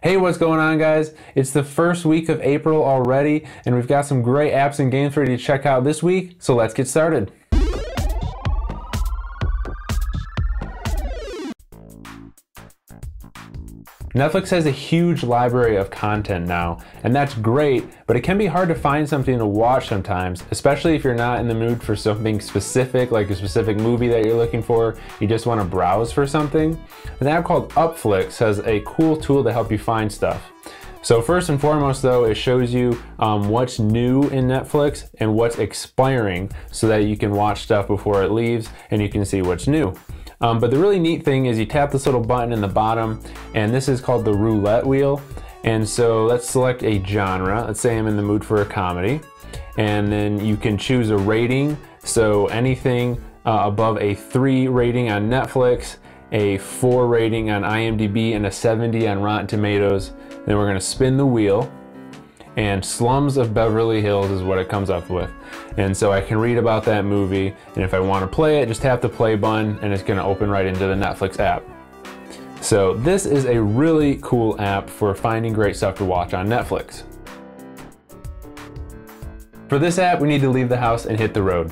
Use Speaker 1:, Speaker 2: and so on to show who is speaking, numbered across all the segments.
Speaker 1: Hey, what's going on, guys? It's the first week of April already, and we've got some great apps and games for you to check out this week, so let's get started. Netflix has a huge library of content now, and that's great, but it can be hard to find something to watch sometimes, especially if you're not in the mood for something specific, like a specific movie that you're looking for, you just want to browse for something. An app called Upflix has a cool tool to help you find stuff. So first and foremost though, it shows you what's new in Netflix and what's expiring so that you can watch stuff before it leaves and you can see what's new. But the really neat thing is you tap this little button in the bottom, and this is called the roulette wheel. And so let's select a genre. Let's say I'm in the mood for a comedy. And then you can choose a rating. So anything above a 3 rating on Netflix, a 4 rating on IMDb, and a 70 on Rotten Tomatoes. Then we're gonna spin the wheel. And Slums of Beverly Hills is what it comes up with. And so I can read about that movie, and if I want to play it, just tap the play button and it's going to open right into the Netflix app. So this is a really cool app for finding great stuff to watch on Netflix. For this app, we need to leave the house and hit the road.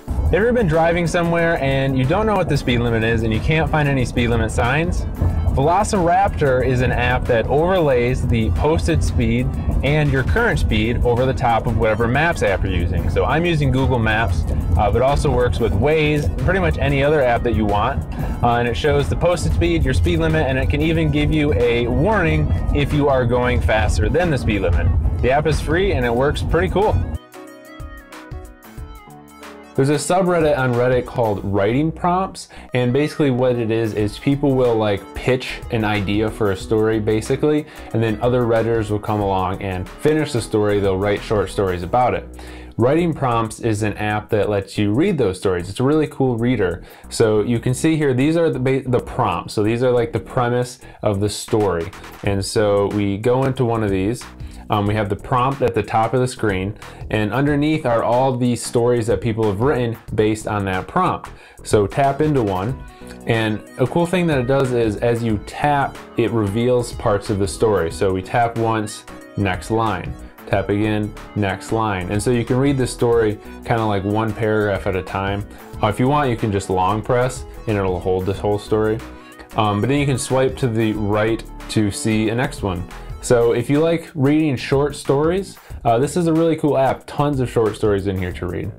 Speaker 1: Have you ever been driving somewhere and you don't know what the speed limit is and you can't find any speed limit signs? Velociraptor is an app that overlays the posted speed and your current speed over the top of whatever Maps app you're using. So I'm using Google Maps, but it also works with Waze, pretty much any other app that you want. And it shows the posted speed, your speed limit, and it can even give you a warning if you are going faster than the speed limit. The app is free and it works pretty cool. There's a subreddit on Reddit called writing prompts, and basically what it is people will like pitch an idea for a story basically, and then other Redditors will come along and finish the story. They'll write short stories about it. Writing prompts is an app that lets you read those stories. It's a really cool reader. So you can see here, these are the prompts. So these are like the premise of the story. And so we go into one of these. We have the prompt at the top of the screen, and underneath are all these stories that people have written based on that prompt. So tap into one, and a cool thing that it does is as you tap, it reveals parts of the story. So we tap once, next line. Tap again, next line. And so you can read the story kind of like one paragraph at a time. If you want, you can just long press and it'll hold this whole story. But then you can swipe to the right to see a next one. So if you like reading short stories, this is a really cool app. Tons of short stories in here to read.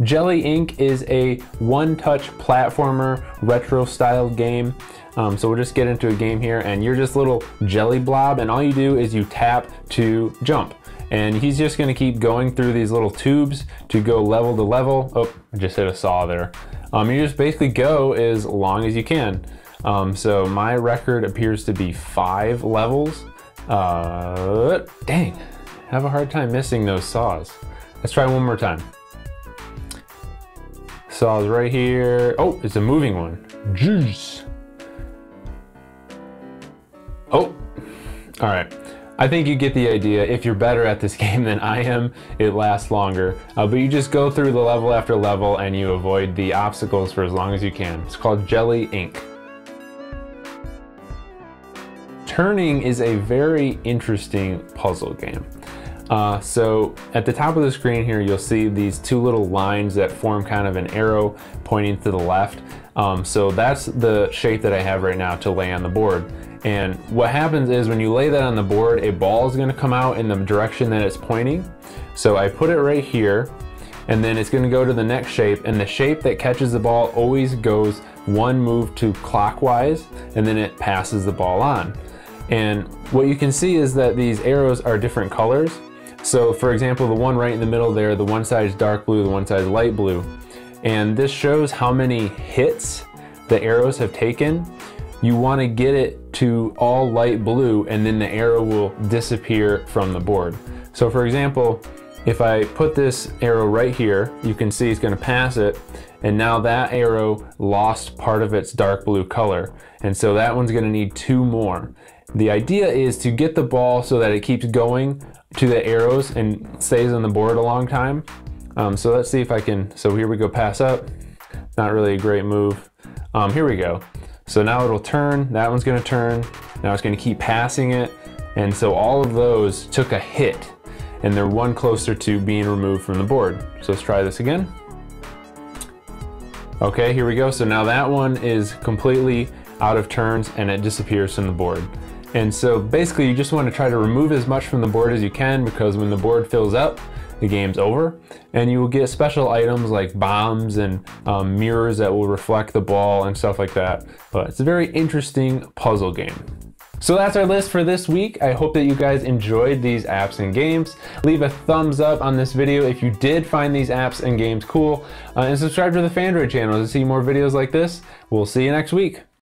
Speaker 1: Jelly Inc. is a one-touch platformer, retro-styled game. So we'll just get into a game here, and you're just a little jelly blob, and all you do is you tap to jump. And he's just gonna keep going through these little tubes to go level to level. Oh, I just hit a saw there. You just basically go as long as you can. So my record appears to be 5 levels. Dang, I have a hard time missing those saws. Let's try one more time. Saws right here. Oh, it's a moving one. Juice. Oh, all right. I think you get the idea. If you're better at this game than I am, it lasts longer. But you just go through the level after level and you avoid the obstacles for as long as you can. It's called Jelly Inc. Turning is a very interesting puzzle game. So at the top of the screen here, you'll see these 2 little lines that form kind of an arrow pointing to the left. So that's the shape that I have right now to lay on the board. And what happens is when you lay that on the board, a ball is gonna come out in the direction that it's pointing. So I put it right here, and then it's gonna go to the next shape, and the shape that catches the ball always goes 1 move to clockwise, and then it passes the ball on. And what you can see is that these arrows are different colors. So for example, the one right in the middle there, the one side is dark blue, the one side is light blue. And this shows how many hits the arrows have taken. You want to get it to all light blue, and then the arrow will disappear from the board. So for example, if I put this arrow right here, you can see it's going to pass it, and now that arrow lost part of its dark blue color. And so that one's going to need 2 more. The idea is to get the ball so that it keeps going to the arrows and stays on the board a long time. So let's see if I can, so here we go, pass up. Not really a great move. Here we go. So now it'll turn, that one's gonna turn, now it's gonna keep passing it, and so all of those took a hit, and they're one closer to being removed from the board. So let's try this again. Okay, here we go. So now that one is completely out of turns and it disappears from the board. And so basically you just want to try to remove as much from the board as you can, because when the board fills up, the game's over, and you will get special items like bombs and mirrors that will reflect the ball and stuff like that. But it's a very interesting puzzle game. So that's our list for this week. I hope that you guys enjoyed these apps and games. Leave a thumbs up on this video if you did find these apps and games cool, and subscribe to the Phandroid channel to see more videos like this. We'll see you next week.